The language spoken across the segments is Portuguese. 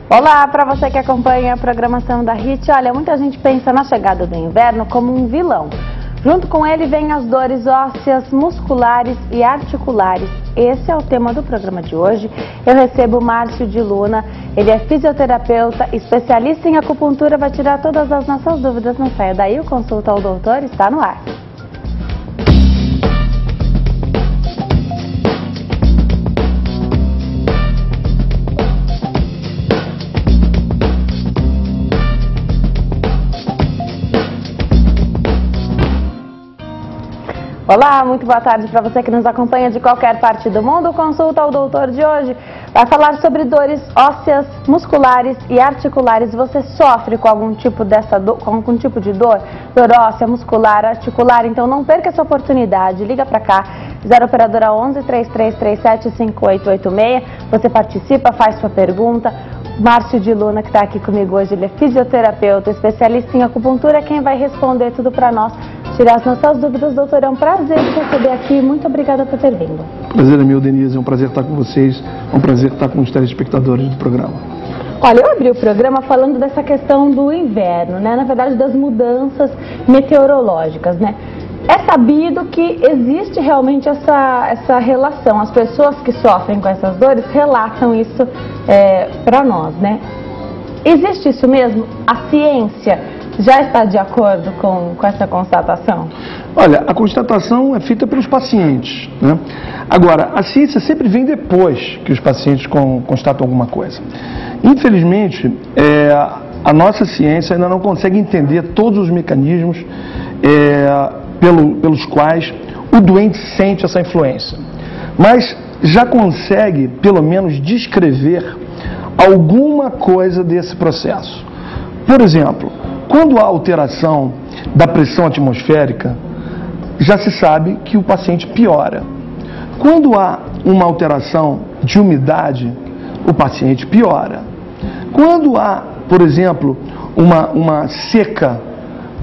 Olá, para você que acompanha a programação da HIT. Olha, muita gente pensa na chegada do inverno como um vilão. Junto com ele vem as dores ósseas, musculares e articulares. Esse é o tema do programa de hoje. Eu recebo o Márcio de Luna. Ele é fisioterapeuta, especialista em acupuntura, vai tirar todas as nossas dúvidas. Não saia daí, o Consulta ao Doutor está no ar. Olá, muito boa tarde para você que nos acompanha de qualquer parte do mundo. Consulta ao Doutor de hoje vai falar sobre dores ósseas, musculares e articulares. Você sofre com algum tipo de dor? Dor óssea, muscular, articular? Então não perca essa oportunidade. Liga para cá, 0 operadora 11 3337 5886. Você participa, faz sua pergunta. Márcio de Luna, que está aqui comigo hoje, ele é fisioterapeuta, especialista em acupuntura, quem vai responder tudo para nós, tirar as nossas dúvidas. Doutor, é um prazer te receber aqui, muito obrigada por ter vindo. Prazer é meu, Denise, é um prazer estar com vocês, é um prazer estar com os telespectadores do programa. Olha, eu abri o programa falando dessa questão do inverno, né? Na verdade, das mudanças meteorológicas, né? É sabido que existe realmente essa relação. As pessoas que sofrem com essas dores relatam isso para nós, né? Existe isso mesmo? A ciência já está de acordo com essa constatação? Olha, a constatação é feita pelos pacientes, né? Agora, a ciência sempre vem depois que os pacientes constatam alguma coisa. Infelizmente, a nossa ciência ainda não consegue entender todos os mecanismos pelos quais o doente sente essa influência. Mas já consegue, pelo menos, descrever alguma coisa desse processo. Por exemplo, quando há alteração da pressão atmosférica, já se sabe que o paciente piora. Quando há uma alteração de umidade, o paciente piora. Quando há, por exemplo, uma seca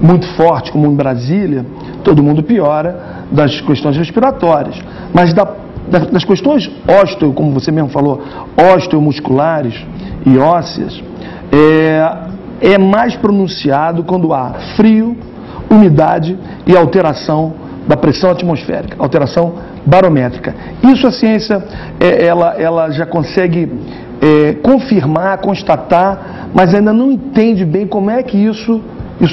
muito forte, como em Brasília, todo mundo piora das questões respiratórias. Mas das questões como você mesmo falou, osteomusculares e ósseas, é mais pronunciado quando há frio, umidade e alteração da pressão atmosférica, alteração barométrica. Isso a ciência ela já consegue confirmar, constatar, mas ainda não entende bem como é que isso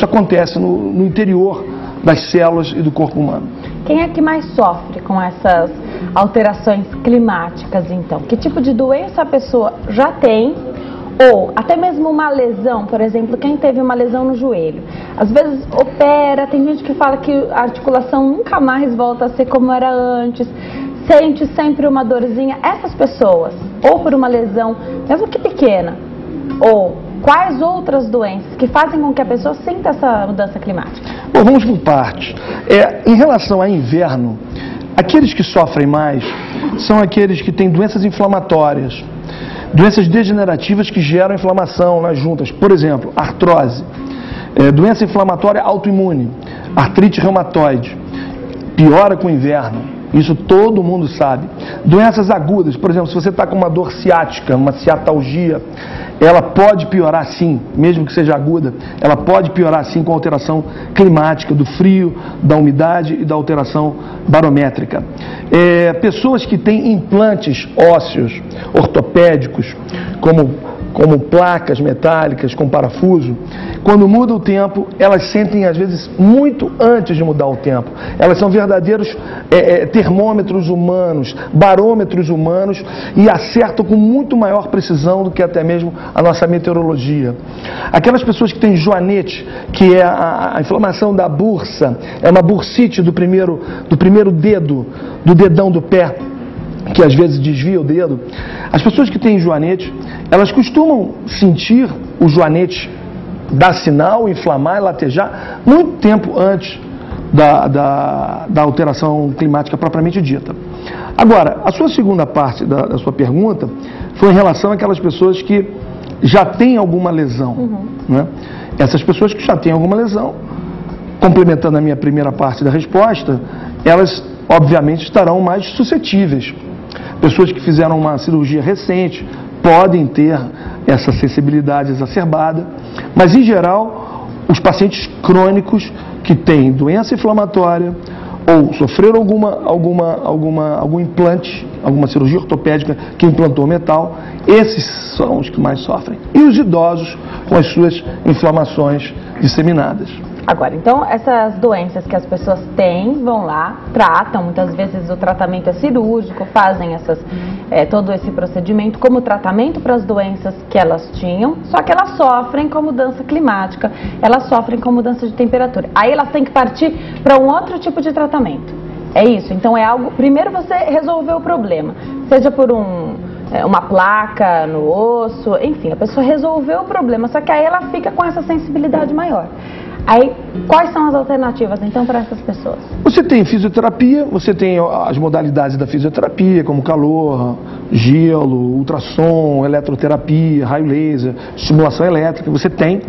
acontece no interior das células e do corpo humano. Quem é que mais sofre com essas alterações climáticas, então? Que tipo de doença a pessoa já tem? Ou até mesmo uma lesão, por exemplo, quem teve uma lesão no joelho, às vezes opera, tem gente que fala que a articulação nunca mais volta a ser como era antes, sente sempre uma dorzinha. Essas pessoas, ou por uma lesão, mesmo que pequena, ou quais outras doenças que fazem com que a pessoa sinta essa mudança climática? Bom, vamos por partes. Em relação ao inverno, aqueles que sofrem mais são aqueles que têm doenças inflamatórias, doenças degenerativas que geram inflamação nas juntas. Por exemplo, artrose, doença inflamatória autoimune, artrite reumatoide, piora com o inverno. Isso todo mundo sabe. Doenças agudas, por exemplo, se você está com uma dor ciática, uma ciatalgia, ela pode piorar sim, mesmo que seja aguda, ela pode piorar sim com a alteração climática, do frio, da umidade e da alteração barométrica. Pessoas que têm implantes ósseos, ortopédicos, como placas metálicas com parafuso, quando muda o tempo, elas sentem às vezes muito antes de mudar o tempo. Elas são verdadeiros termômetros humanos, barômetros humanos e acertam com muito maior precisão do que até mesmo a nossa meteorologia. Aquelas pessoas que têm joanete, que é a inflamação da bursa, é uma bursite do primeiro dedo, do dedão do pé, que às vezes desvia o dedo. As pessoas que têm joanete, elas costumam sentir o joanete dar sinal, inflamar e latejar muito tempo antes da alteração climática propriamente dita. Agora, a sua segunda parte da sua pergunta foi em relação àquelas pessoas que já têm alguma lesão. Né? Essas pessoas que já têm alguma lesão, complementando a minha primeira parte da resposta, elas obviamente estarão mais suscetíveis. Pessoas que fizeram uma cirurgia recente, podem ter essa sensibilidade exacerbada, mas em geral, os pacientes crônicos que têm doença inflamatória ou sofreram algum implante, alguma cirurgia ortopédica que implantou metal, esses são os que mais sofrem. E os idosos com as suas inflamações disseminadas. Agora, então, essas doenças que as pessoas têm, vão lá, tratam, muitas vezes o tratamento é cirúrgico, fazem todo esse procedimento como tratamento para as doenças que elas tinham, só que elas sofrem com mudança climática, elas sofrem com mudança de temperatura. Aí elas têm que partir para um outro tipo de tratamento. É isso, então é algo, primeiro você resolveu o problema, seja por uma placa no osso, enfim, a pessoa resolveu o problema, só que aí ela fica com essa sensibilidade maior. Aí, quais são as alternativas, então, para essas pessoas? Você tem fisioterapia, você tem as modalidades da fisioterapia, como calor, gelo, ultrassom, eletroterapia, raio laser, estimulação elétrica, você tem.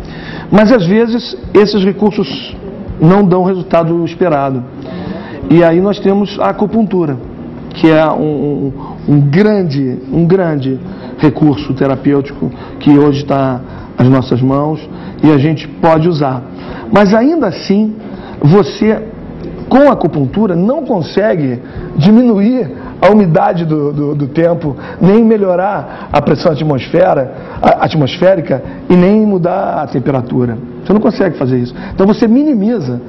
Mas, às vezes, esses recursos não dão o resultado esperado. E aí nós temos a acupuntura, que é um grande recurso terapêutico que hoje está nas nossas mãos e a gente pode usar. Mas ainda assim, você, com a acupuntura, não consegue diminuir a umidade do tempo, nem melhorar a pressão atmosférica e nem mudar a temperatura. Você não consegue fazer isso. Então você minimiza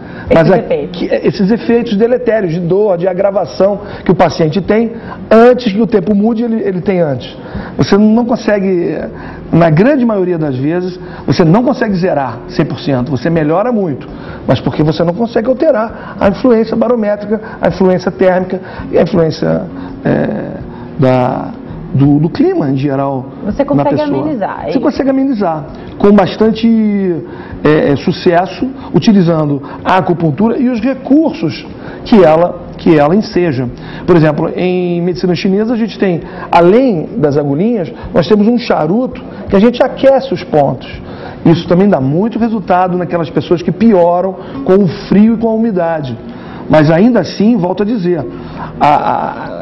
esses efeitos deletérios, de dor, de agravação que o paciente tem antes que o tempo mude, ele tem antes. Você não consegue, na grande maioria das vezes, você não consegue zerar 100%, você melhora muito, mas porque você não consegue alterar a influência barométrica, a influência térmica e a influência do clima em geral. Você consegue amenizar. Você consegue amenizar com bastante sucesso, utilizando a acupuntura e os recursos que ela enseja. Por exemplo, em medicina chinesa a gente tem, além das agulhinhas, nós temos um charuto que a gente aquece os pontos. Isso também dá muito resultado naquelas pessoas que pioram com o frio e com a umidade. Mas ainda assim, volto a dizer,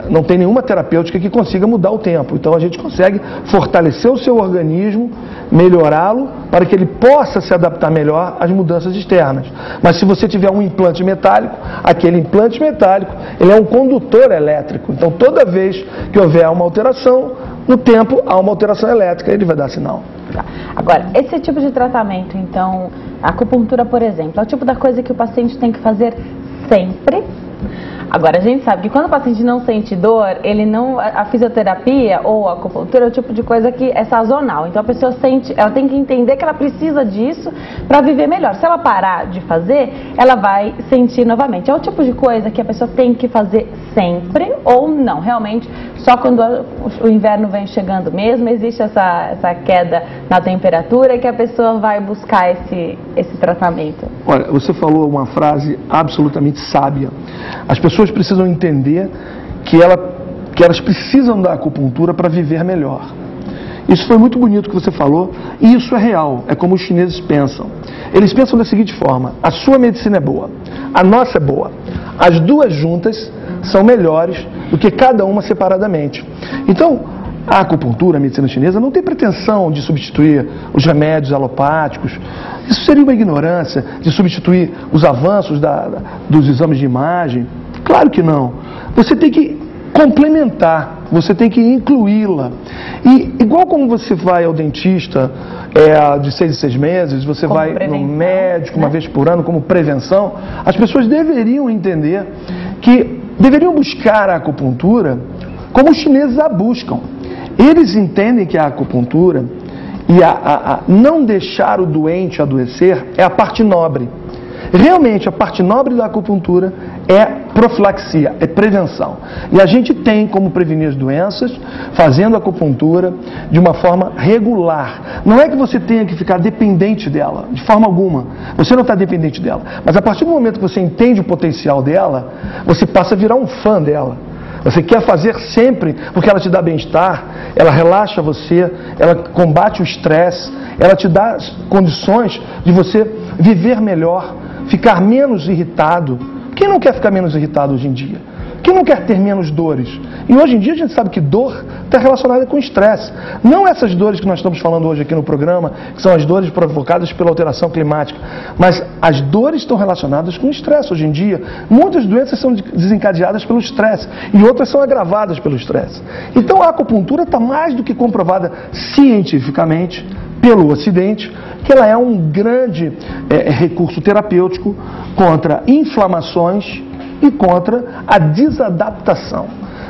não tem nenhuma terapêutica que consiga mudar o tempo. Então a gente consegue fortalecer o seu organismo, melhorá-lo, para que ele possa se adaptar melhor às mudanças externas. Mas se você tiver um implante metálico, aquele implante metálico, ele é um condutor elétrico. Então toda vez que houver uma alteração, no tempo há uma alteração elétrica, ele vai dar sinal. Agora, esse tipo de tratamento, então, a acupuntura, por exemplo, é o tipo da coisa que o paciente tem que fazer sempre. Agora, a gente sabe que quando o paciente não sente dor, a fisioterapia ou a acupuntura é o tipo de coisa que é sazonal. Então a pessoa ela tem que entender que ela precisa disso para viver melhor. Se ela parar de fazer, ela vai sentir novamente. É o tipo de coisa que a pessoa tem que fazer sempre ou não. Realmente, só quando o inverno vem chegando mesmo, existe essa queda na temperatura que a pessoa vai buscar esse tratamento. Olha, você falou uma frase absolutamente sábia. As pessoas precisam entender que elas precisam da acupuntura para viver melhor. Isso foi muito bonito que você falou, e isso é real, é como os chineses pensam. Eles pensam da seguinte forma: a sua medicina é boa, a nossa é boa. As duas juntas são melhores do que cada uma separadamente. Então, a acupuntura, a medicina chinesa, não tem pretensão de substituir os remédios alopáticos. Isso seria uma ignorância, de substituir os avanços dos exames de imagem. Claro que não. Você tem que complementar, você tem que incluí-la. E igual como você vai ao dentista de 6 em 6 meses, você como vai no médico uma vez por ano como prevenção, as pessoas deveriam entender que deveriam buscar a acupuntura como os chineses a buscam. Eles entendem que a acupuntura e não deixar o doente adoecer é a parte nobre. Realmente, a parte nobre da acupuntura é profilaxia, é prevenção. E a gente tem como prevenir as doenças fazendo acupuntura de uma forma regular. Não é que você tenha que ficar dependente dela, de forma alguma. Você não está dependente dela. Mas a partir do momento que você entende o potencial dela, você passa a virar um fã dela. Você quer fazer sempre, porque ela te dá bem-estar, ela relaxa você, ela combate o estresse, ela te dá condições de você viver melhor, ficar menos irritado. Quem não quer ficar menos irritado hoje em dia? Quem não quer ter menos dores? E hoje em dia a gente sabe que dor está relacionada com estresse. Não essas dores que nós estamos falando hoje aqui no programa, que são as dores provocadas pela alteração climática, mas as dores estão relacionadas com estresse hoje em dia. Muitas doenças são desencadeadas pelo estresse e outras são agravadas pelo estresse. Então a acupuntura está mais do que comprovada cientificamente pelo Ocidente, que ela é um grande recurso terapêutico contra inflamações e contra a desadaptação.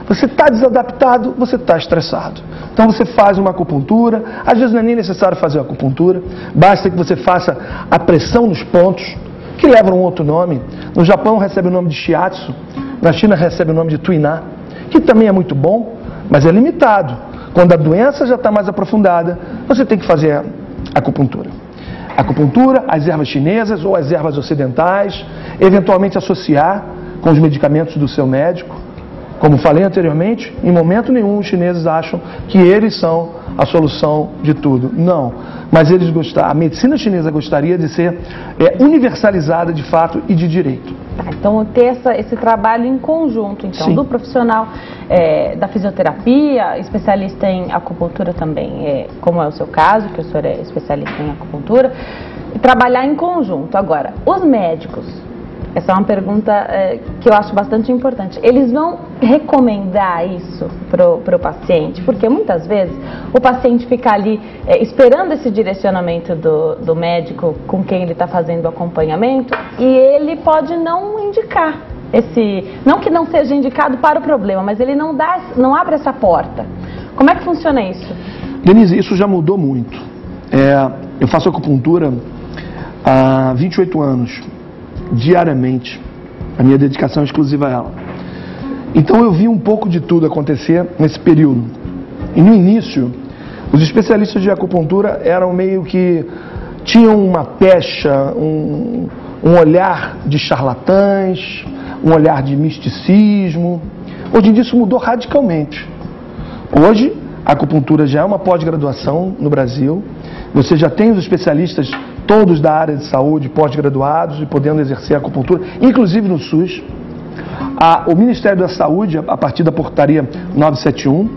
Você está desadaptado, você está estressado. Então você faz uma acupuntura, às vezes não é nem necessário fazer a acupuntura, basta que você faça a pressão nos pontos, que levam um outro nome. No Japão recebe o nome de shiatsu, na China recebe o nome de tuiná, que também é muito bom, mas é limitado. Quando a doença já está mais aprofundada, você tem que fazer a acupuntura. Acupuntura, as ervas chinesas ou as ervas ocidentais, eventualmente associar com os medicamentos do seu médico. Como falei anteriormente, em momento nenhum os chineses acham que eles são a solução de tudo. Não, mas a medicina chinesa gostaria de ser universalizada de fato e de direito. Tá, então ter esse trabalho em conjunto, então, Sim. do profissional da fisioterapia, especialista em acupuntura também, como é o seu caso, que o senhor é especialista em acupuntura, e trabalhar em conjunto. Agora, os médicos, essa é uma pergunta que eu acho bastante importante. Eles vão recomendar isso para o paciente? Porque muitas vezes o paciente fica ali esperando esse direcionamento do médico com quem ele está fazendo o acompanhamento e ele pode não indicar não que não seja indicado para o problema, mas ele não abre essa porta. Como é que funciona isso? Denise, isso já mudou muito. Eu faço acupuntura há 28 anos. Diariamente, a minha dedicação é exclusiva a ela. Então eu vi um pouco de tudo acontecer nesse período. E no início, os especialistas de acupuntura eram meio que tinham uma pecha, um olhar de charlatães, um olhar de misticismo. Hoje em dia isso mudou radicalmente. Hoje a acupuntura já é uma pós-graduação no Brasil. Você já tem os especialistas todos da área de saúde, pós-graduados e podendo exercer a acupuntura, inclusive no SUS. O Ministério da Saúde, a partir da portaria 971,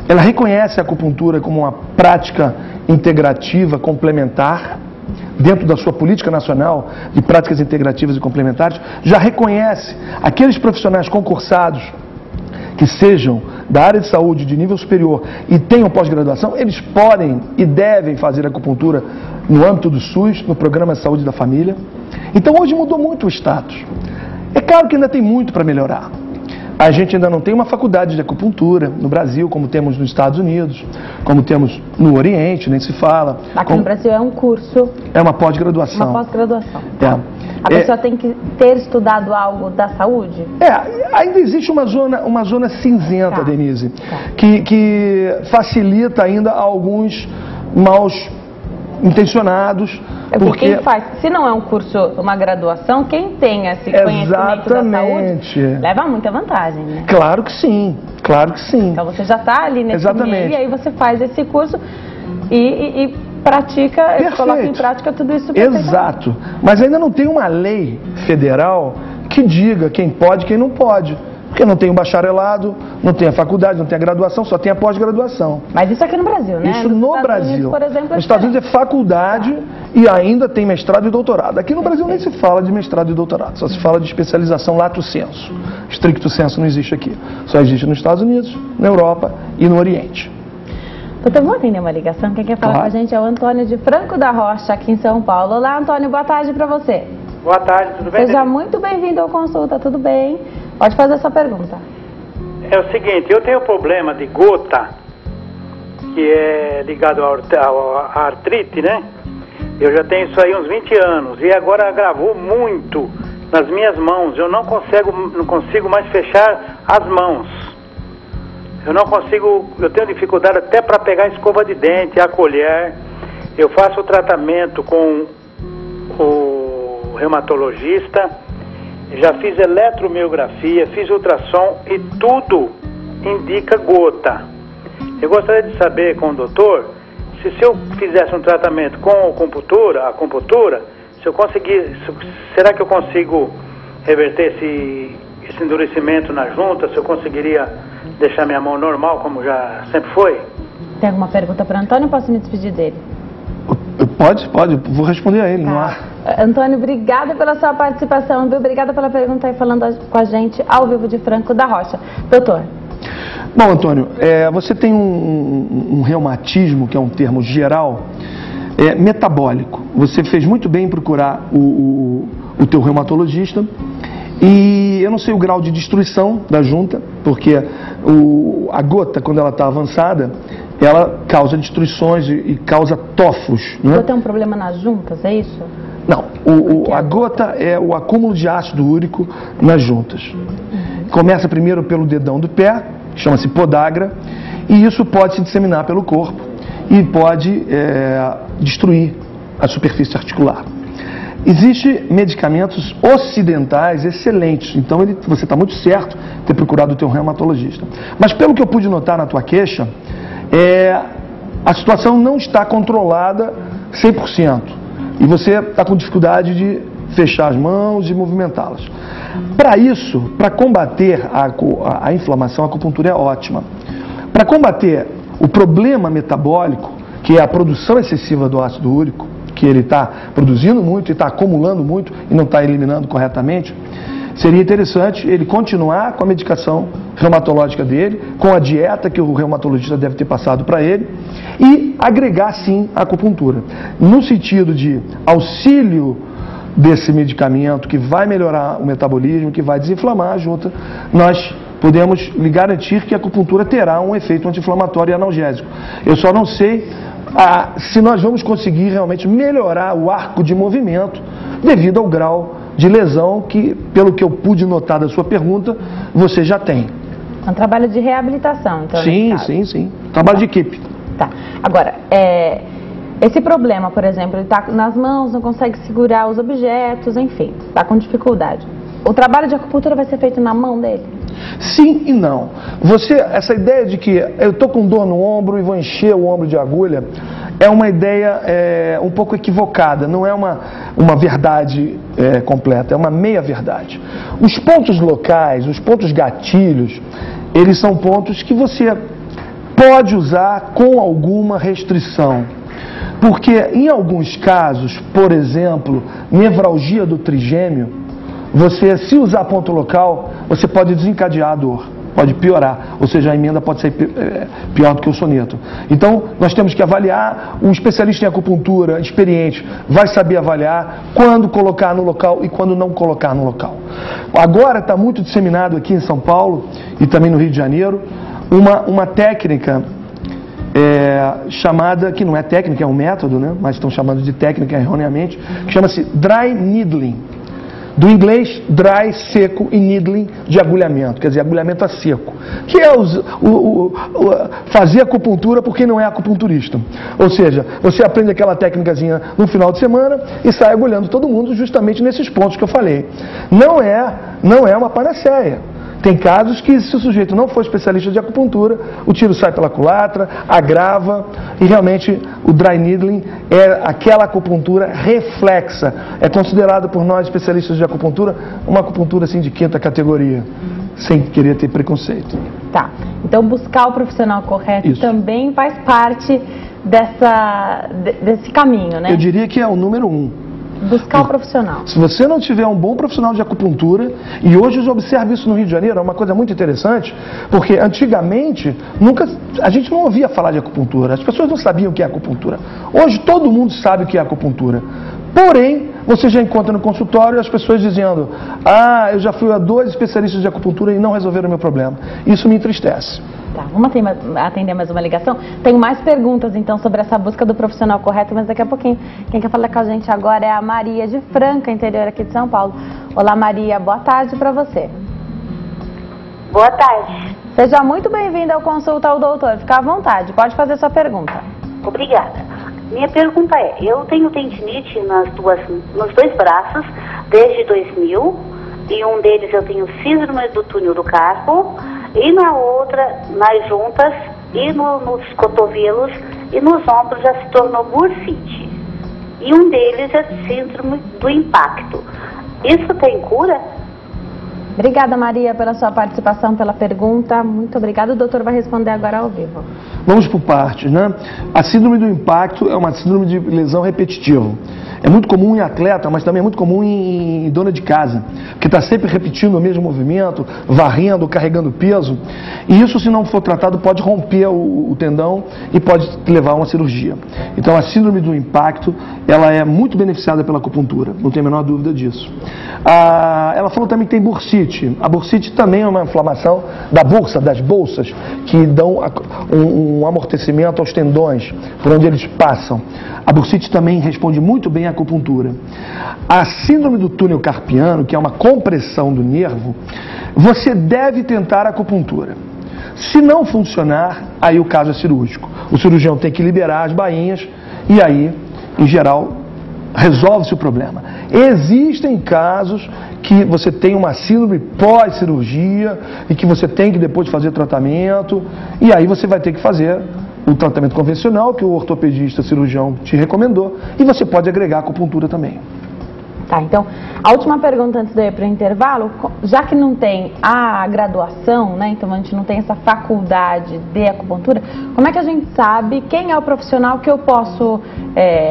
ela reconhece a acupuntura como uma prática integrativa complementar, dentro da sua política nacional de práticas integrativas e complementares, já reconhece aqueles profissionais concursados que sejam da área de saúde de nível superior e tenham pós-graduação, eles podem e devem fazer acupuntura no âmbito do SUS, no Programa de Saúde da Família. Então hoje mudou muito o status. É claro que ainda tem muito para melhorar. A gente ainda não tem uma faculdade de acupuntura no Brasil, como temos nos Estados Unidos, como temos no Oriente, nem se fala. Aqui no Brasil é um curso. É uma pós-graduação. Uma pós-graduação. A pessoa tem que ter estudado algo da saúde? Ainda existe uma zona cinzenta, Tá. Denise, Tá. que facilita ainda alguns maus intencionados. Porque quem faz, se não é um curso, uma graduação, quem tem esse conhecimento da saúde leva muita vantagem, né? Claro que sim, claro que sim. Então você já está ali nesse meio e aí você faz esse curso e pratica, coloca em prática tudo isso. Exato. Mas ainda não tem uma lei federal que diga quem pode e quem não pode. Porque não tem o bacharelado, não tem a faculdade, não tem a graduação, só tem a pós-graduação. Mas isso aqui no Brasil, né? Isso no Brasil. Unidos, por exemplo, nos Estados Unidos é faculdade e ainda tem mestrado e doutorado. Aqui no Brasil nem se fala de mestrado e doutorado, só se fala de especialização lato sensu. Stricto sensu não existe aqui. Só existe nos Estados Unidos, na Europa e no Oriente. Doutor, vamos atender uma ligação? Quem quer falar com a gente é o Antônio de Franco da Rocha, aqui em São Paulo. Olá, Antônio, boa tarde para você. Boa tarde, tudo bem? Seja muito bem-vindo ao Consulta, tudo bem? Pode fazer a sua pergunta. É o seguinte, eu tenho problema de gota, que é ligado à artrite, né? Eu já tenho isso aí uns 20 anos e agora agravou muito nas minhas mãos. Eu não consigo mais fechar as mãos. Eu tenho dificuldade até para pegar a escova de dente, a colher. Eu faço o tratamento com o reumatologista, já fiz eletromiografia, fiz ultrassom e tudo indica gota. Eu gostaria de saber com o doutor se eu fizesse um tratamento com a acupuntura, será que eu consigo reverter esse endurecimento na junta, se eu conseguiria deixar minha mão normal, como já sempre foi? Tem alguma pergunta para Antônio ou posso me despedir dele? Pode, vou responder a ele no ar. Antônio, obrigada pela sua participação, viu? Obrigada pela pergunta aí, falando com a gente ao vivo de Franco da Rocha. Doutor. Bom, Antônio, você tem um reumatismo, que é um termo geral, metabólico. Você fez muito bem em procurar o teu reumatologista. E eu não sei o grau de destruição da junta, porque a gota, quando ela está avançada, ela causa destruições e causa tofos. Né? Gota é um problema nas juntas, é isso? Não, a gota é o acúmulo de ácido úrico nas juntas. Começa primeiro pelo dedão do pé, chama-se podagra, e isso pode se disseminar pelo corpo e pode destruir a superfície articular. Existem medicamentos ocidentais excelentes, então você está muito certo em ter procurado o teu reumatologista. Mas pelo que eu pude notar na tua queixa, a situação não está controlada 100%. E você está com dificuldade de fechar as mãos e movimentá-las. Para isso, para combater a inflamação, a acupuntura é ótima. Para combater o problema metabólico, que é a produção excessiva do ácido úrico, que ele está produzindo muito e está acumulando muito e não está eliminando corretamente, seria interessante ele continuar com a medicação reumatológica dele, com a dieta que o reumatologista deve ter passado para ele, e agregar sim a acupuntura, no sentido de auxílio desse medicamento que vai melhorar o metabolismo, que vai desinflamar a junta. Nós podemos lhe garantir que a acupuntura terá um efeito anti-inflamatório e analgésico. Eu só não sei se nós vamos conseguir realmente melhorar o arco de movimento devido ao grau de lesão que, pelo que eu pude notar da sua pergunta, você já tem. É um trabalho de reabilitação, então. Sim. Trabalho de equipe. Tá. Agora, esse problema, por exemplo, ele está nas mãos, não consegue segurar os objetos, enfim, está com dificuldade. O trabalho de acupuntura vai ser feito na mão dele? Sim e não. Essa ideia de que eu estou com dor no ombro e vou encher o ombro de agulha, é uma ideia um pouco equivocada, não é uma verdade completa, é uma meia-verdade. Os pontos locais, os pontos gatilhos, eles são pontos que você pode usar com alguma restrição. Porque em alguns casos, por exemplo, nevralgia do trigêmeo, você, se usar ponto local, você pode desencadear a dor, pode piorar, ou seja, a emenda pode ser pior do que o soneto. Então, nós temos que avaliar, um especialista em acupuntura, experiente, vai saber avaliar quando colocar no local e quando não colocar no local. Agora está muito disseminado aqui em São Paulo e também no Rio de Janeiro, uma técnica chamada, que não é técnica, é um método, né? Mas estão chamando de técnica erroneamente, que chama-se Dry Needling. Do inglês, dry, seco, e needling, de agulhamento, quer dizer, agulhamento a seco. Que é fazer acupuntura por quem não é acupunturista. Ou seja, você aprende aquela técnicazinha no final de semana e sai agulhando todo mundo justamente nesses pontos que eu falei. Não é uma panaceia. Tem casos que, se o sujeito não for especialista de acupuntura, o tiro sai pela culatra, agrava, e realmente o dry needling é aquela acupuntura reflexa. É considerado por nós, especialistas de acupuntura, uma acupuntura assim de quinta categoria, sem querer ter preconceito. Tá. Então, buscar o profissional correto também faz parte desse caminho, né? Eu diria que é o número 1. Buscar o profissional. Se você não tiver um bom profissional de acupuntura, e hoje eu observo isso no Rio de Janeiro, é uma coisa muito interessante, porque antigamente a gente não ouvia falar de acupuntura, as pessoas não sabiam o que é acupuntura. Hoje todo mundo sabe o que é acupuntura. Porém, você já encontra no consultório as pessoas dizendo: eu já fui a 2 especialistas de acupuntura e não resolveram o meu problema. Isso me entristece. Tá, vamos atender mais uma ligação? Tenho mais perguntas, então, sobre essa busca do profissional correto, mas daqui a pouquinho. Quem quer falar com a gente agora é a Maria de Franca, interior aqui de São Paulo. Olá, Maria, boa tarde para você. Boa tarde. Seja muito bem-vinda ao Consulta ao Doutor. Fica à vontade, pode fazer sua pergunta. Obrigada. Minha pergunta é: eu tenho tendinite nos 2 braços desde 2000, e um deles eu tenho síndrome do túnel do carpo, e na outra, nas juntas, e nos cotovelos e nos ombros já se tornou bursite. E um deles é síndrome do impacto. Isso tem cura? Obrigada, Maria, pela sua participação, pela pergunta. Muito obrigada. O doutor vai responder agora ao vivo. Vamos por partes, né? A síndrome do impacto é uma síndrome de lesão repetitiva. É muito comum em atleta, mas também é muito comum em dona de casa, que está sempre repetindo o mesmo movimento, varrendo, carregando peso. E isso, se não for tratado, pode romper o tendão e pode levar a uma cirurgia. Então, a síndrome do impacto, ela é muito beneficiada pela acupuntura, não tem a menor dúvida disso. Ela falou também que tem bursite. A bursite também é uma inflamação da bursa, das bolsas, que dão um amortecimento aos tendões, por onde eles passam. A bursite também responde muito bem à acupuntura. A síndrome do túnel carpiano, que é uma compressão do nervo, você deve tentar a acupuntura. Se não funcionar, aí o caso é cirúrgico. O cirurgião tem que liberar as bainhas e aí, em geral, resolve-se o problema. Existem casos que você tem uma síndrome pós-cirurgia e que você tem que depois fazer tratamento e aí você vai ter que fazer o tratamento convencional que o ortopedista cirurgião te recomendou e você pode agregar a acupuntura também. Tá, então, a última pergunta antes de eu ir para o intervalo, já que não tem a graduação, né, então a gente não tem essa faculdade de acupuntura, como é que a gente sabe quem é o profissional que eu posso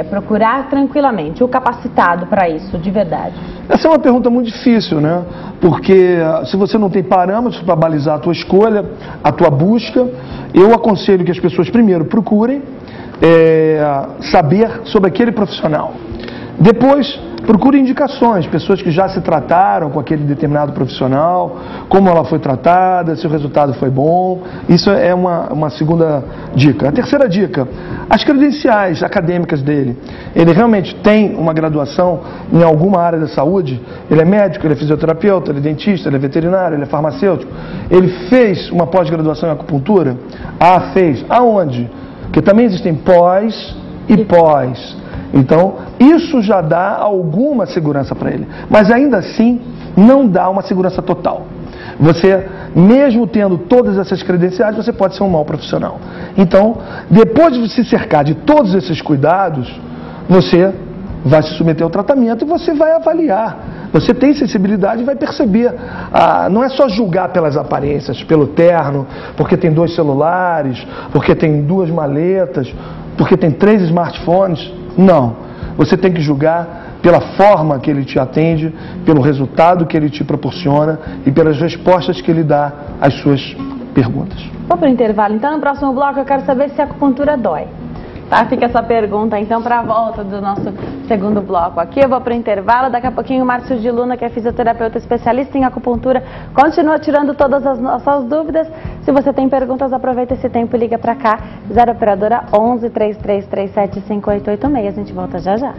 procurar tranquilamente, o capacitado para isso, de verdade? Essa é uma pergunta muito difícil, né? Porque se você não tem parâmetros para balizar a tua escolha, a tua busca, eu aconselho que as pessoas primeiro procurem saber sobre aquele profissional. Depois, procure indicações, pessoas que já se trataram com aquele determinado profissional, como ela foi tratada, se o resultado foi bom. Isso é uma segunda dica. A terceira dica, as credenciais acadêmicas dele. Ele realmente tem uma graduação em alguma área da saúde? Ele é médico, ele é fisioterapeuta, ele é dentista, ele é veterinário, ele é farmacêutico. Ele fez uma pós-graduação em acupuntura? Fez. Aonde? Porque também existem pós e pós. Então, isso já dá alguma segurança para ele. Mas ainda assim, não dá uma segurança total. Você, mesmo tendo todas essas credenciais, você pode ser um mau profissional. Então, depois de se cercar de todos esses cuidados, você vai se submeter ao tratamento e você vai avaliar. Você tem sensibilidade e vai perceber. Não é só julgar pelas aparências, pelo terno, porque tem 2 celulares, porque tem 2 maletas, porque tem 3 smartphones. Não, você tem que julgar pela forma que ele te atende, pelo resultado que ele te proporciona e pelas respostas que ele dá às suas perguntas. Vamos para o intervalo. Então, no próximo bloco eu quero saber se a acupuntura dói. Tá? Fica essa pergunta, então, para a volta do nosso segundo bloco aqui. Eu vou para o intervalo, daqui a pouquinho o Márcio de Luna, que é fisioterapeuta especialista em acupuntura, continua tirando todas as nossas dúvidas. Se você tem perguntas, aproveita esse tempo e liga para cá, 0 operadora 11 3337 5886. A gente volta já já.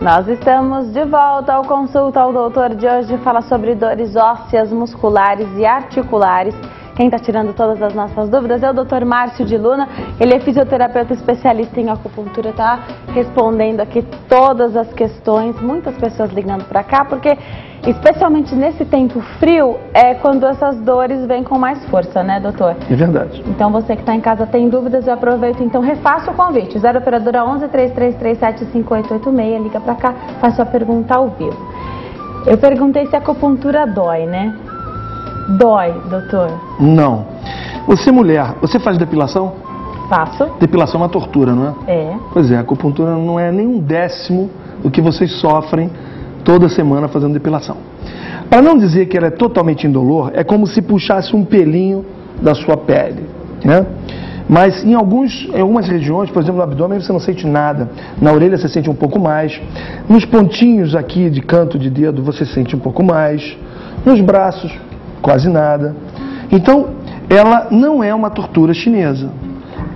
Nós estamos de volta ao Consulta ao Doutor de hoje, fala sobre dores ósseas, musculares e articulares. Quem está tirando todas as nossas dúvidas é o Dr. Márcio de Luna. Ele é fisioterapeuta especialista em acupuntura, está respondendo aqui todas as questões. Muitas pessoas ligando para cá, porque especialmente nesse tempo frio é quando essas dores vêm com mais força, né, doutor? É verdade. Então você que está em casa tem dúvidas, eu aproveito, então refaço o convite. 0 operadora 11 3337 5886, liga para cá, faz sua pergunta ao vivo. Eu perguntei se a acupuntura dói, né? Dói, doutor? Não. Você, mulher, você faz depilação? Faço. Depilação é uma tortura, não é? É. Pois é, a acupuntura não é nem 1/10 do que vocês sofrem toda semana fazendo depilação. Para não dizer que ela é totalmente indolor, é como se puxasse um pelinho da sua pele, né? Mas em algumas regiões, por exemplo no abdômen, você não sente nada. Na orelha você sente um pouco mais. Nos pontinhos aqui de canto de dedo você sente um pouco mais. Nos braços, quase nada. Então, ela não é uma tortura chinesa.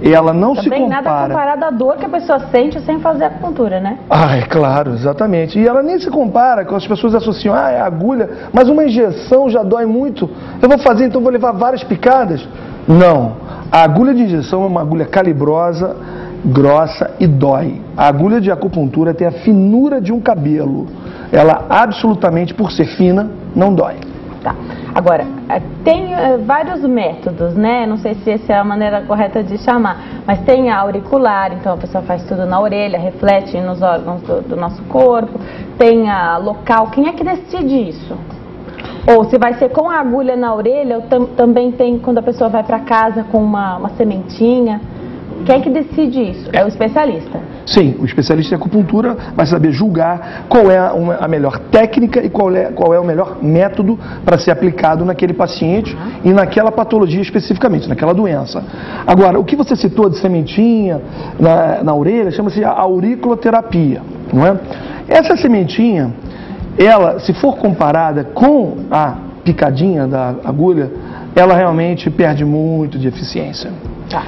ela não também se compara... nada comparado à dor que a pessoa sente sem fazer a acupuntura, né? Ah, é claro, exatamente. E ela nem se compara, com as pessoas associam, é agulha, mas uma injeção já dói muito. Eu vou fazer, então vou levar várias picadas? Não. A agulha de injeção é uma agulha calibrosa, grossa e dói. A agulha de acupuntura tem a finura de um cabelo. Ela absolutamente, por ser fina, não dói. Tá. Agora, tem vários métodos, né? Não sei se essa é a maneira correta de chamar, mas tem a auricular, então a pessoa faz tudo na orelha, reflete nos órgãos do nosso corpo. Tem a local. Quem é que decide isso? Ou se vai ser com a agulha na orelha, ou também tem quando a pessoa vai para casa com uma sementinha. Quem é que decide isso? É o especialista. Sim, o especialista em acupuntura vai saber julgar qual é a melhor técnica e qual é o melhor método para ser aplicado naquele paciente e naquela patologia especificamente, naquela doença. Agora, o que você citou de sementinha na orelha chama-se auriculoterapia, não é? Essa sementinha, ela, se for comparada com a picadinha da agulha, ela realmente perde muito de eficiência.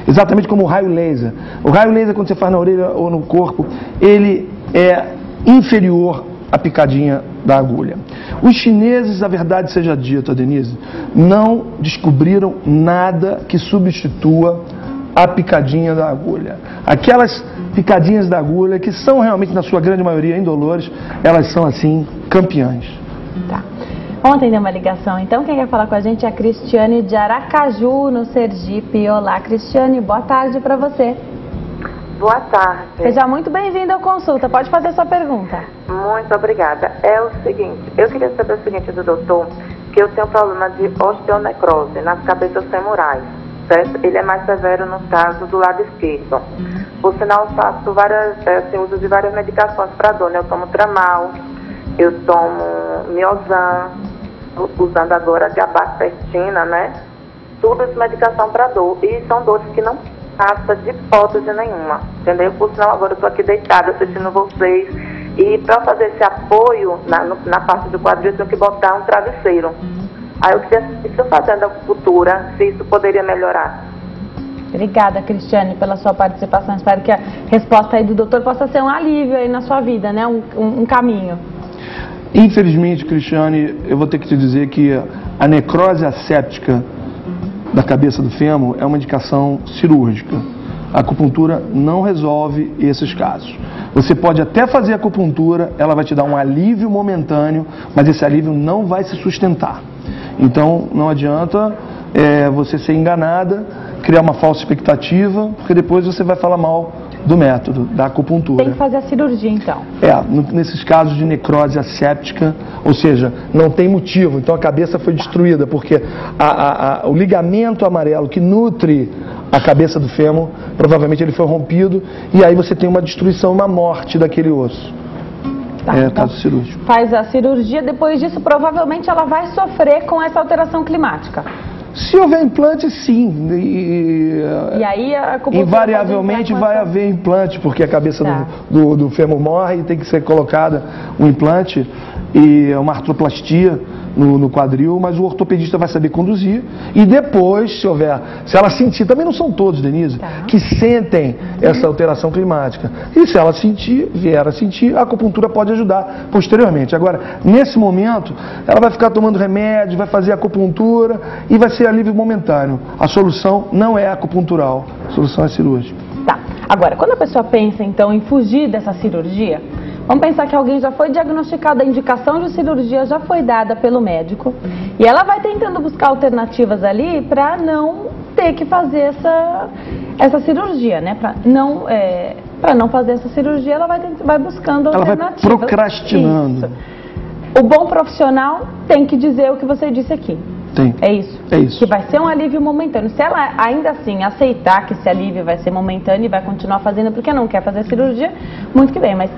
Exatamente como o raio laser. O raio laser, quando você faz na orelha ou no corpo, ele é inferior à picadinha da agulha. Os chineses, a verdade seja dita, Denise, não descobriram nada que substitua a picadinha da agulha. Aquelas picadinhas da agulha, que são realmente, na sua grande maioria, indolores, elas são, assim, campeãs. Tá. Vamos atender uma ligação, então. Quem quer falar com a gente é a Cristiane de Aracaju, no Sergipe. Olá, Cristiane, boa tarde para você. Boa tarde. Seja muito bem-vinda ao Consulta. Pode fazer sua pergunta. Muito obrigada. É o seguinte, eu queria saber o seguinte do doutor, que eu tenho problema de osteonecrose nas cabeças femorais, certo? Ele é mais severo no caso do lado esquerdo. Por sinal, eu faço uso de várias medicações para dor, né? Eu tomo Tramal, eu tomo Miozan, usando agora gabapentina, né? Tudo isso medicação para dor. E são dores que não passa de hipótese nenhuma, entendeu? Por sinal, agora eu estou aqui deitada assistindo vocês. E para fazer esse apoio na parte do quadril, eu tenho que botar um travesseiro. Aí eu queria saber se eu fazendo acupuntura, se isso poderia melhorar. Obrigada, Cristiane, pela sua participação. Espero que a resposta aí do doutor possa ser um alívio aí na sua vida, né? Um caminho. Infelizmente, Cristiane, eu vou ter que te dizer que a necrose asséptica da cabeça do fêmur é uma indicação cirúrgica. A acupuntura não resolve esses casos. Você pode até fazer acupuntura, ela vai te dar um alívio momentâneo, mas esse alívio não vai se sustentar. Então, não adianta você ser enganada, criar uma falsa expectativa, porque depois você vai falar mal do método, da acupuntura. Tem que fazer a cirurgia, então. Nesses casos de necrose asséptica, ou seja, não tem motivo, então a cabeça foi destruída, porque o ligamento amarelo que nutre a cabeça do fêmur, provavelmente ele foi rompido, e aí você tem uma destruição, uma morte daquele osso. Tá, caso cirúrgico. Faz a cirurgia, depois disso provavelmente ela vai sofrer com essa alteração climática. Se houver implante, sim. E aí a acupuntura invariavelmente vai haver implante, porque a cabeça do fêmur morre e tem que ser colocada um implante e uma artroplastia no quadril, mas o ortopedista vai saber conduzir. E depois, se ela sentir, também não são todos, Denise, que sentem essa alteração climática. E se ela vier a sentir, a acupuntura pode ajudar posteriormente. Agora, nesse momento, ela vai ficar tomando remédio, vai fazer acupuntura e vai ser alívio momentâneo. A solução não é acupuntural, a solução é cirúrgica. Tá. Agora, quando a pessoa pensa, então, em fugir dessa cirurgia, vamos pensar que alguém já foi diagnosticado, a indicação de cirurgia já foi dada pelo médico e ela vai tentando buscar alternativas ali para não ter que fazer essa cirurgia, né? Para não fazer essa cirurgia, ela vai buscando alternativas. Ela vai procrastinando. Isso. O bom profissional tem que dizer o que você disse aqui. Tem. É isso? É isso. Que vai ser um alívio momentâneo. Se ela ainda assim aceitar que esse alívio vai ser momentâneo e vai continuar fazendo porque não quer fazer cirurgia, muito que bem, mas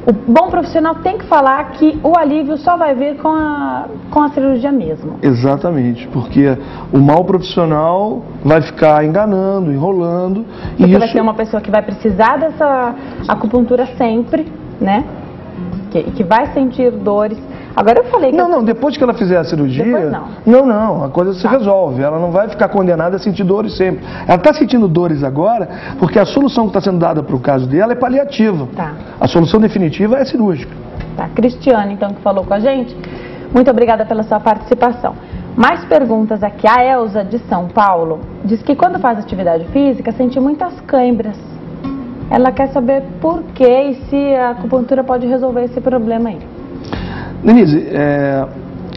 o bom profissional tem que falar que o alívio só vai vir com a cirurgia mesmo. Exatamente, porque o mau profissional vai ficar enganando, enrolando. Porque vai ser uma pessoa que vai precisar dessa acupuntura sempre, né? Que vai sentir dores. Agora eu falei que... Não, depois que ela fizer a cirurgia... Depois não. Não, a coisa se resolve. Ela não vai ficar condenada a sentir dores sempre. Ela está sentindo dores agora porque a solução que está sendo dada para o caso dela é paliativa. Tá. A solução definitiva é cirúrgica. Tá. Cristiane, então, que falou com a gente, muito obrigada pela sua participação. Mais perguntas aqui. A Elza, de São Paulo, diz que quando faz atividade física sente muitas câimbras. Ela quer saber por quê e se a acupuntura pode resolver esse problema aí. Denise,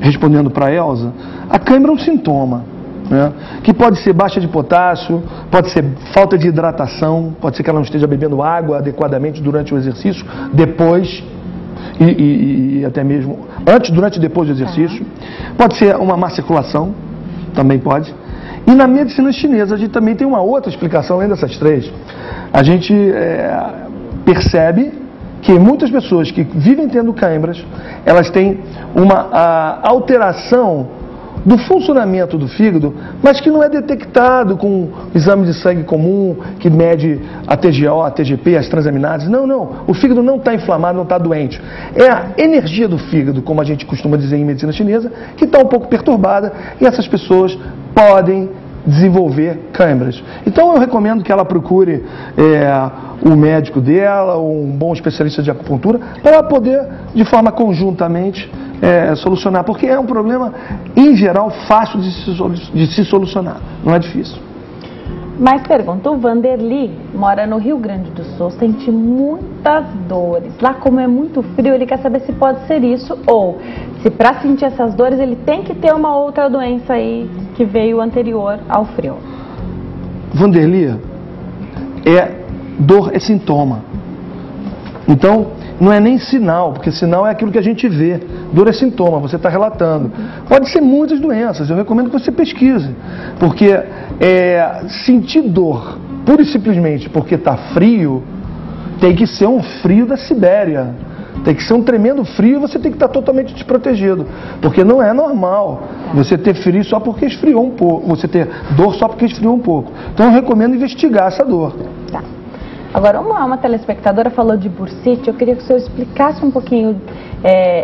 respondendo para a Elza, a câimbra é um sintoma, né, que pode ser baixa de potássio, pode ser falta de hidratação, pode ser que ela não esteja bebendo água adequadamente durante o exercício, depois e até mesmo antes, durante e depois do exercício. Pode ser uma má circulação, também pode. E na medicina chinesa a gente também tem uma outra explicação além dessas três. A gente percebe que muitas pessoas que vivem tendo câimbras, elas têm uma alteração do funcionamento do fígado, mas que não é detectado com exame de sangue comum, que mede a TGO, a TGP, as transaminases. Não. O fígado não está inflamado, não está doente. É a energia do fígado, como a gente costuma dizer em medicina chinesa, que está um pouco perturbada e essas pessoas podem desenvolver câimbras. Então eu recomendo que ela procure o médico dela, um bom especialista de acupuntura, para poder, de forma conjuntamente, solucionar, porque é um problema, em geral, fácil de se solucionar, não é difícil. Mais pergunta, o Vanderly mora no Rio Grande do Sul, sente muitas dores. Lá, como é muito frio, ele quer saber se pode ser isso ou se para sentir essas dores ele tem que ter uma outra doença aí que veio anterior ao frio. Vanderly, dor é sintoma. Então, não é nem sinal, porque sinal é aquilo que a gente vê. Dor é sintoma, você está relatando. Pode ser muitas doenças, eu recomendo que você pesquise. Porque sentir dor, pura e simplesmente porque está frio, tem que ser um frio da Sibéria. Tem que ser um tremendo frio e você tem que estar totalmente desprotegido. Porque não é normal você ter frio só porque esfriou um pouco, você ter dor só porque esfriou um pouco. Então eu recomendo investigar essa dor. Tá. Agora, uma telespectadora falou de bursite, eu queria que o senhor explicasse um pouquinho.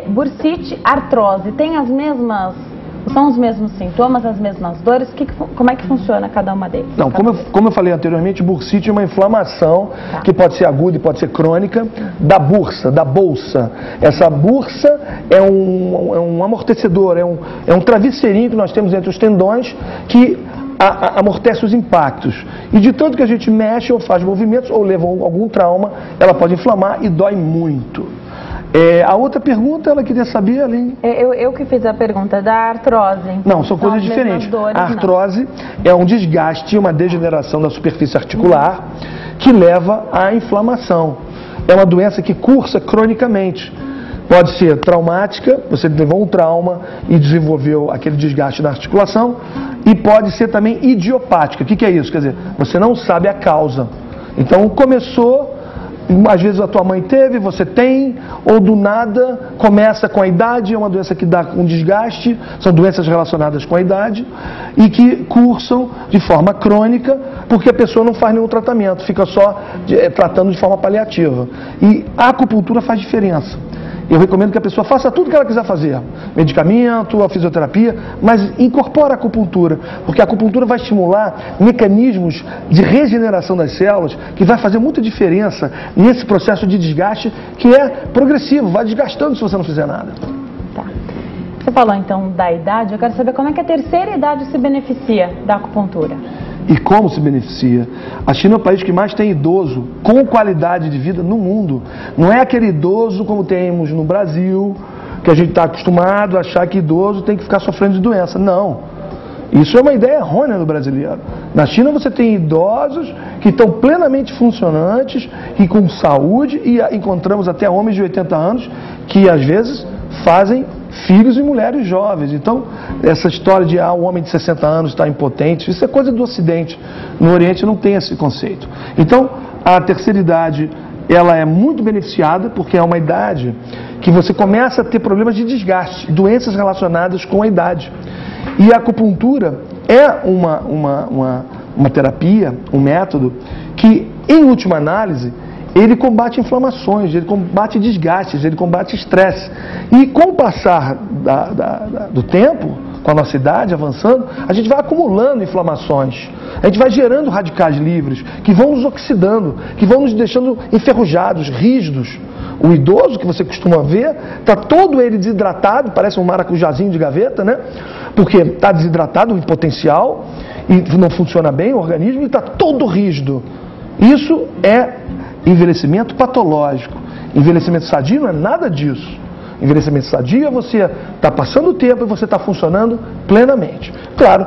Bursite, artrose, tem as mesmas, são os mesmos sintomas, as mesmas dores? Como é que funciona cada uma deles? Não, como eu falei anteriormente, bursite é uma inflamação que pode ser aguda e pode ser crônica da bursa, da bolsa. Essa bursa é um amortecedor, é um travesseirinho que nós temos entre os tendões que amortece os impactos. E de tanto que a gente mexe ou faz movimentos ou leva algum trauma, ela pode inflamar e dói muito. A outra pergunta, ela queria saber além... Eu que fiz a pergunta da artrose. Então, não, são coisas diferentes. A artrose é um desgaste, uma degeneração da superfície articular que leva à inflamação. É uma doença que cursa cronicamente. Pode ser traumática, você levou um trauma e desenvolveu aquele desgaste na articulação, e pode ser também idiopática. O que é isso? Quer dizer, você não sabe a causa. Então começou, às vezes a tua mãe teve, você tem, ou do nada começa com a idade, é uma doença que dá um desgaste, são doenças relacionadas com a idade, e que cursam de forma crônica, porque a pessoa não faz nenhum tratamento, fica só tratando de forma paliativa. E a acupuntura faz diferença. Eu recomendo que a pessoa faça tudo que ela quiser fazer, medicamento, a fisioterapia, mas incorpora a acupuntura, porque a acupuntura vai estimular mecanismos de regeneração das células, que vai fazer muita diferença nesse processo de desgaste, que é progressivo, vai desgastando se você não fizer nada. Tá. Você falou então da idade, eu quero saber como é que a terceira idade se beneficia da acupuntura. E como se beneficia? A China é o país que mais tem idoso com qualidade de vida no mundo. Não é aquele idoso como temos no Brasil, que a gente está acostumado a achar que idoso tem que ficar sofrendo de doença. Não. Isso é uma ideia errônea do brasileiro. Na China você tem idosos que estão plenamente funcionantes e com saúde, e encontramos até homens de 80 anos que às vezes fazem filhos e mulheres jovens. Então, essa história de um homem de 60 anos está impotente, isso é coisa do Ocidente. No Oriente não tem esse conceito. Então, a terceira idade, ela é muito beneficiada, porque é uma idade que você começa a ter problemas de desgaste, doenças relacionadas com a idade. E a acupuntura é uma terapia, um método, que, em última análise, ele combate inflamações, ele combate desgastes, ele combate estresse. E com o passar do tempo, com a nossa idade avançando, a gente vai acumulando inflamações. A gente vai gerando radicais livres, que vão nos oxidando, que vão nos deixando enferrujados, rígidos. O idoso, que você costuma ver, está todo ele desidratado, parece um maracujazinho de gaveta, né? Porque está desidratado, o potencial, e não funciona bem o organismo, e está todo rígido. Isso é envelhecimento patológico. Envelhecimento sadio não é nada disso. Envelhecimento sadio é você está passando o tempo e você está funcionando plenamente. Claro,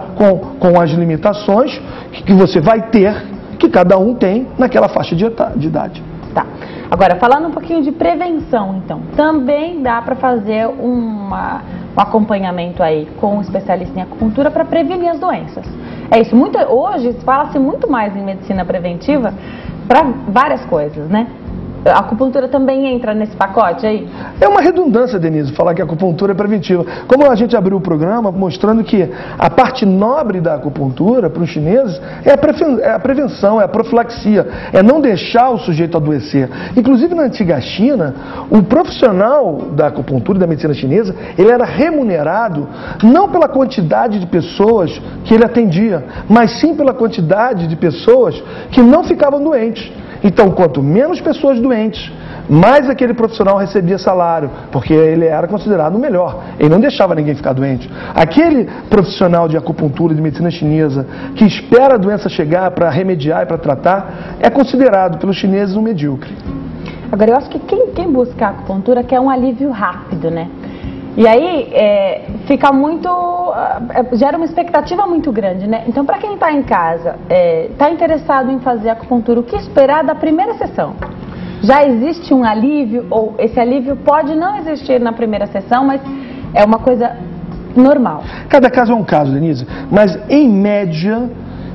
com as limitações que você vai ter, que cada um tem naquela faixa de idade. Tá. Agora, falando um pouquinho de prevenção, então, também dá para fazer um acompanhamento aí com um especialista em acupuntura para prevenir as doenças. É isso. Hoje fala-se muito mais em medicina preventiva para várias coisas, né? A acupuntura também entra nesse pacote aí? É uma redundância, Denise, falar que a acupuntura é preventiva. Como a gente abriu o programa mostrando que a parte nobre da acupuntura para os chineses é a prevenção, é a profilaxia, é não deixar o sujeito adoecer. Inclusive na antiga China, o profissional da acupuntura e da medicina chinesa, ele era remunerado não pela quantidade de pessoas que ele atendia, mas sim pela quantidade de pessoas que não ficavam doentes. Então, quanto menos pessoas doentes, mais aquele profissional recebia salário, porque ele era considerado o melhor. Ele não deixava ninguém ficar doente. Aquele profissional de acupuntura, de medicina chinesa, que espera a doença chegar para remediar e para tratar, é considerado pelos chineses um medíocre. Agora, eu acho que quem busca a acupuntura quer um alívio rápido, né? E aí, fica muito... gera uma expectativa muito grande, né? Então, para quem está em casa, está interessado em fazer acupuntura, o que esperar da primeira sessão? Já existe um alívio, ou esse alívio pode não existir na primeira sessão, mas é uma coisa normal? Cada caso é um caso, Denise, mas em média,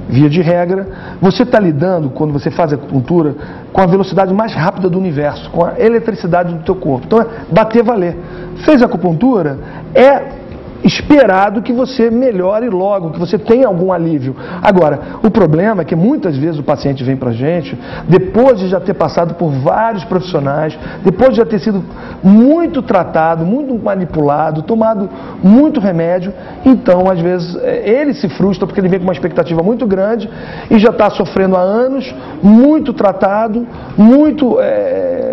via de regra, você está lidando, quando você faz acupuntura, com a velocidade mais rápida do universo, com a eletricidade do teu corpo. Então, é bater valer. Fez acupuntura, é esperado que você melhore logo, que você tenha algum alívio. Agora, o problema é que muitas vezes o paciente vem pra gente, depois de já ter passado por vários profissionais, depois de já ter sido muito tratado, muito manipulado, tomado muito remédio, então às vezes ele se frustra porque ele vem com uma expectativa muito grande e já está sofrendo há anos, muito tratado, muito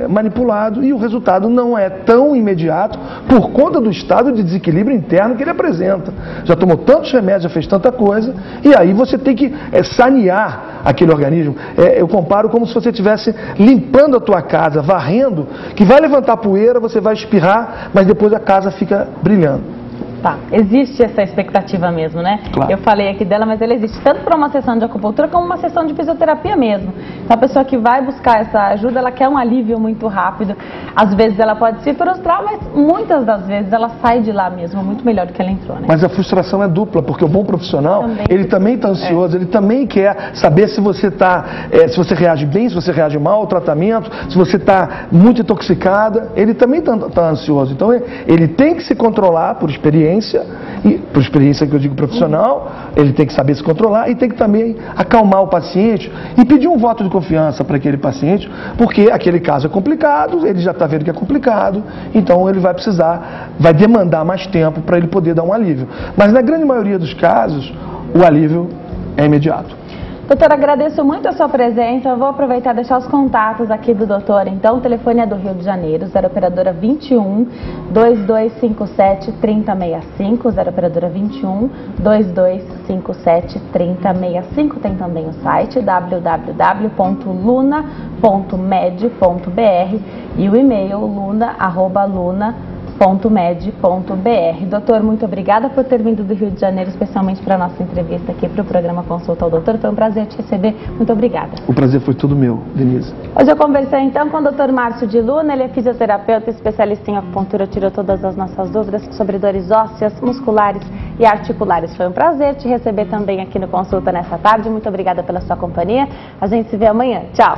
manipulado, e o resultado não é tão imediato por conta do estado de desequilíbrio interno que ele apresenta. Já tomou tantos remédios, já fez tanta coisa, e aí você tem que sanear aquele organismo. Eu comparo como se você estivesse limpando a tua casa, varrendo, que vai levantar poeira, você vai espirrar, mas depois a casa fica brilhando. Tá, existe essa expectativa mesmo, né? Claro. Eu falei aqui dela, mas ela existe tanto para uma sessão de acupuntura como uma sessão de fisioterapia mesmo. Então a pessoa que vai buscar essa ajuda, ela quer um alívio muito rápido. Às vezes ela pode se frustrar, mas muitas das vezes ela sai de lá mesmo muito melhor do que ela entrou, né? Mas a frustração é dupla, porque o bom profissional, ele também está ansioso, ele também quer saber se você se você reage bem, se você reage mal ao tratamento, se você está muito intoxicada, ele também está ansioso. Então ele tem que se controlar por experiência, e por experiência que eu digo profissional, ele tem que saber se controlar e tem que também acalmar o paciente e pedir um voto de confiança para aquele paciente, porque aquele caso é complicado, ele já está vendo que é complicado, então ele vai demandar mais tempo para ele poder dar um alívio. Mas na grande maioria dos casos, o alívio é imediato. Doutor, agradeço muito a sua presença. Eu vou aproveitar e deixar os contatos aqui do doutor. Então, o telefone é do Rio de Janeiro, 0 operadora 21 2257 3065, 0 operadora 21 2257 3065. Tem também o site www.luna.med.br e o e-mail luna@luna.med.br. Doutor, muito obrigada por ter vindo do Rio de Janeiro, especialmente para a nossa entrevista aqui para o programa Consulta ao Doutor. Foi um prazer te receber. Muito obrigada. O prazer foi todo meu, Denise. Hoje eu conversei então com o Dr. Márcio de Luna. Ele é fisioterapeuta, especialista em acupuntura, tirou todas as nossas dúvidas sobre dores ósseas, musculares e articulares. Foi um prazer te receber também aqui no Consulta nessa tarde. Muito obrigada pela sua companhia. A gente se vê amanhã. Tchau.